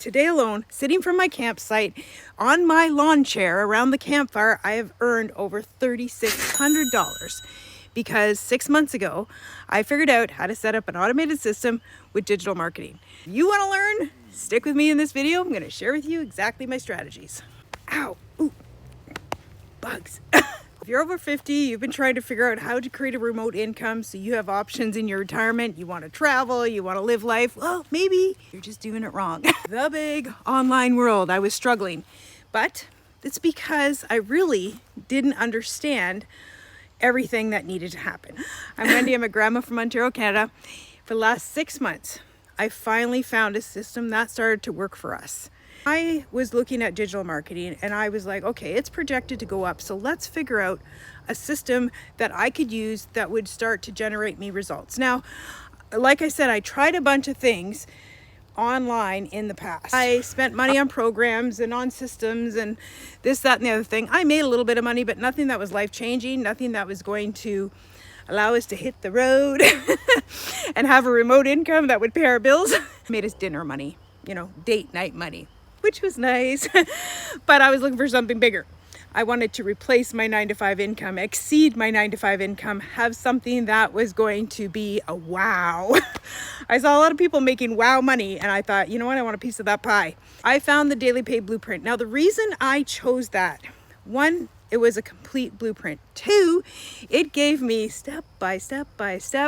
today alone, sitting from my campsite on my lawn chair around the campfire, I have earned over $3,600 because 6 months ago, I figured out how to set up an automated system with digital marketing. You want to learn? Stick with me in this video. I'm going to share with you exactly my strategies. Ow, ooh, bugs. If you're over 50, you've been trying to figure out how to create a remote income so you have options in your retirement, you want to travel, you want to live life, well, maybe you're just doing it wrong. The big online world, I was struggling. But it's because I really didn't understand everything that needed to happen. I'm Wendy, I'm a grandma from Ontario, Canada. For the last 6 months, I finally found a system that started to work for us. I was looking at digital marketing and I was like, okay, it's projected to go up. So let's figure out a system that I could use that would start to generate me results. Now, like I said, I tried a bunch of things online in the past. I spent money on programs and on systems and this, that, and the other thing. I made a little bit of money, but nothing that was life-changing, nothing that was going to allow us to hit the road and have a remote income that would pay our bills. Made us dinner money, date night money, which was nice, but I was looking for something bigger. I wanted to replace my 9-to-5 income, exceed my 9-to-5 income, have something that was going to be a wow. I saw a lot of people making wow money and I thought, you know what, I want a piece of that pie. I found the Daily Pay Blueprint. Now, the reason I chose that, one, it was a complete blueprint. Two, it gave me step by step,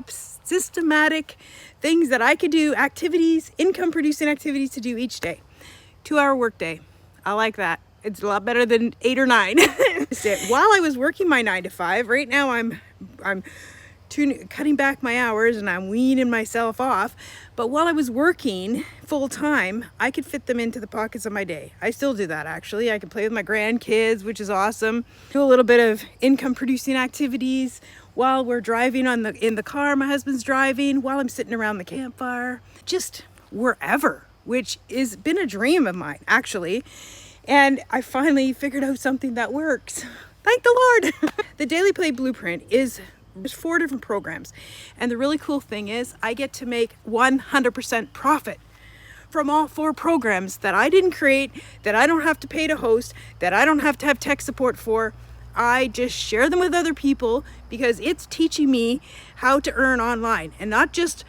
systematic things that I could do, activities, income producing activities to do each day. 2-hour workday. I like that. It's a lot better than 8 or 9. While I was working my 9-to-5, right now I'm cutting back my hours and I'm weaning myself off. But while I was working full time, I could fit them into the pockets of my day. I still do that actually. I can play with my grandkids, which is awesome. Do a little bit of income producing activities while we're driving in the car. My husband's driving while I'm sitting around the campfire, just wherever, which has been a dream of mine actually. And I finally figured out something that works. Thank the Lord. The Daily Pay Blueprint there's 4 different programs. And the really cool thing is I get to make 100% profit from all 4 programs that I didn't create, that I don't have to pay to host, that I don't have to have tech support for. I just share them with other people because it's teaching me how to earn online. And not just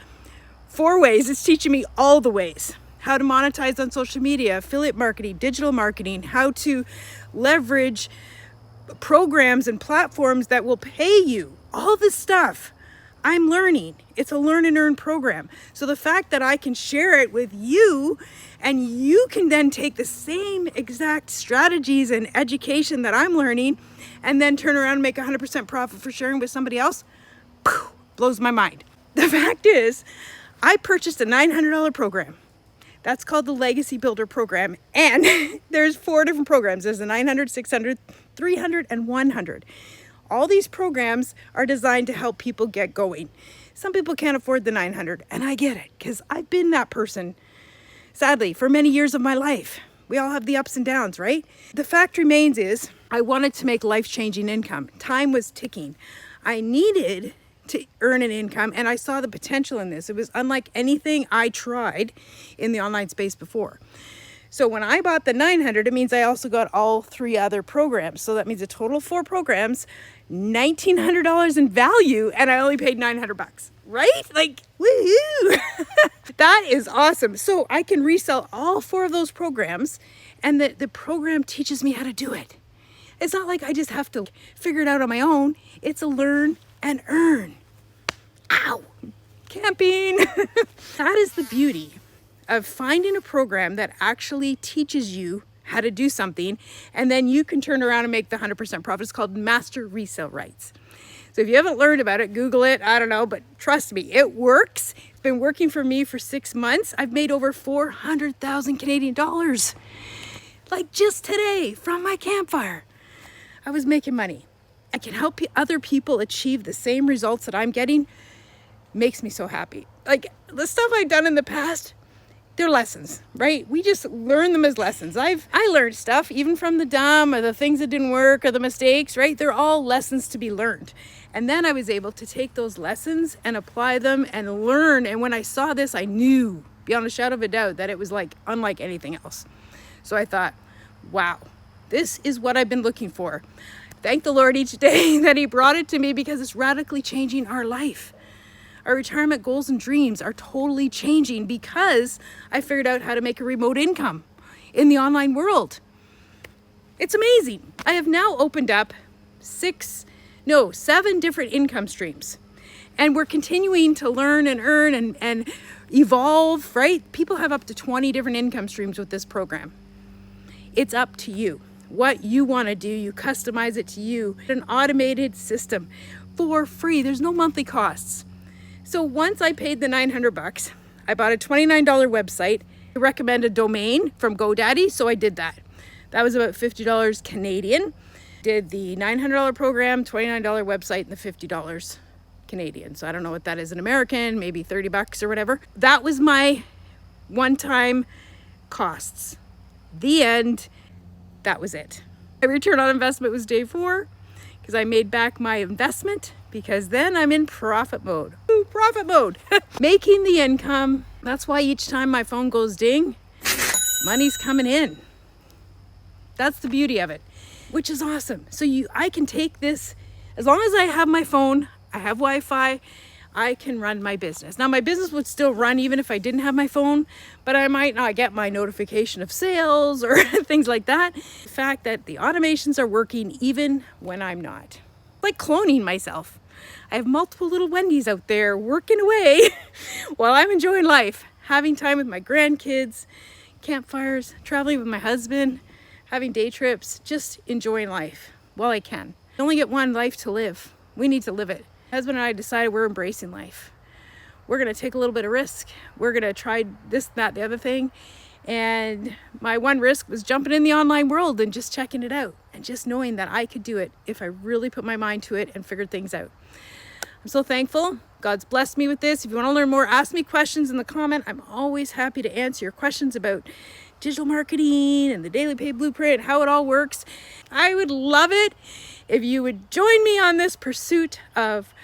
4 ways, it's teaching me all the ways. How to monetize on social media, affiliate marketing, digital marketing, how to leverage programs and platforms that will pay you. All this stuff I'm learning. It's a learn and earn program. So the fact that I can share it with you and you can then take the same exact strategies and education that I'm learning and then turn around and make 100% profit for sharing with somebody else, blows my mind. The fact is, I purchased a $900 program. That's called the Legacy Builder program. And there's 4 different programs. There's the 900, 600, 300, and 100. All these programs are designed to help people get going. Some people can't afford the 900, and I get it, because I've been that person, sadly, for many years of my life. We all have the ups and downs, right? The fact remains is, I wanted to make life-changing income. Time was ticking. I needed to earn an income, and I saw the potential in this. It was unlike anything I tried in the online space before. So when I bought the 900, it means I also got all 3 other programs. So that means a total of 4 programs, $1,900 in value, and I only paid $900, right? Like, woohoo! That is awesome. So I can resell all 4 of those programs, and the program teaches me how to do it. It's not like I just have to figure it out on my own. It's a learn and earn. Ow! Camping! That is the beauty of finding a program that actually teaches you how to do something, and then you can turn around and make the 100% profit. It's called Master Resale Rights. So if you haven't learned about it, Google it. I don't know, but trust me, it works. It's been working for me for 6 months. I've made over 400,000 Canadian dollars. Like just today from my campfire, I was making money. I can help other people achieve the same results that I'm getting. Makes me so happy. Like the stuff I've done in the past, they're lessons, right? We just learn them as lessons. I learned stuff even from the dumb or the things that didn't work or the mistakes, right? They're all lessons to be learned. And then I was able to take those lessons and apply them and learn. And when I saw this, I knew beyond a shadow of a doubt that it was like unlike anything else. So I thought, wow, this is what I've been looking for. Thank the Lord each day that he brought it to me, because it's radically changing our life. Our retirement goals and dreams are totally changing because I figured out how to make a remote income in the online world. It's amazing. I have now opened up 7 different income streams, and we're continuing to learn and earn and evolve, right? People have up to 20 different income streams with this program. It's up to you. What you want to do, you customize it to you. An automated system for free. There's no monthly costs. So once I paid the $900, I bought a $29 website. I recommend a domain from GoDaddy, so I did that. That was about $50 Canadian. Did the $900 program, $29 website, and the $50 Canadian. So I don't know what that is in American, maybe $30 or whatever. That was my one-time costs. The end. That was it. My return on investment was day 4 because I made back my investment, because then I'm in profit mode. Ooh, profit mode. Making the income. That's why each time my phone goes ding, money's coming in. That's the beauty of it, which is awesome. So I can take this, as long as I have my phone, I have Wi-Fi, I can run my business. Now my business would still run even if I didn't have my phone, but I might not get my notification of sales or things like that. The fact that the automations are working even when I'm not. Like cloning myself. I have multiple little Wendy's out there working away while I'm enjoying life, having time with my grandkids, campfires, traveling with my husband, having day trips, just enjoying life while I can. I only get one life to live. We need to live it. My husband and I decided we're embracing life. We're gonna take a little bit of risk. We're gonna try this, that, the other thing. And my one risk was jumping in the online world and just checking it out and just knowing that I could do it if I really put my mind to it and figured things out. I'm so thankful. God's blessed me with this. If you want to learn more, ask me questions in the comment. I'm always happy to answer your questions about digital marketing and the Daily Pay Blueprint, how it all works. I would love it if you would join me on this pursuit of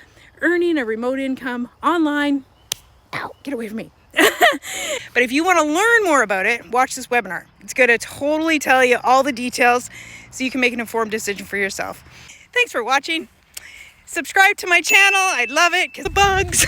earning a remote income online. Ow, get away from me. But if you want to learn more about it, watch this webinar. It's going to totally tell you all the details so you can make an informed decision for yourself. Thanks for watching. Subscribe to my channel. I'd love it because the bugs.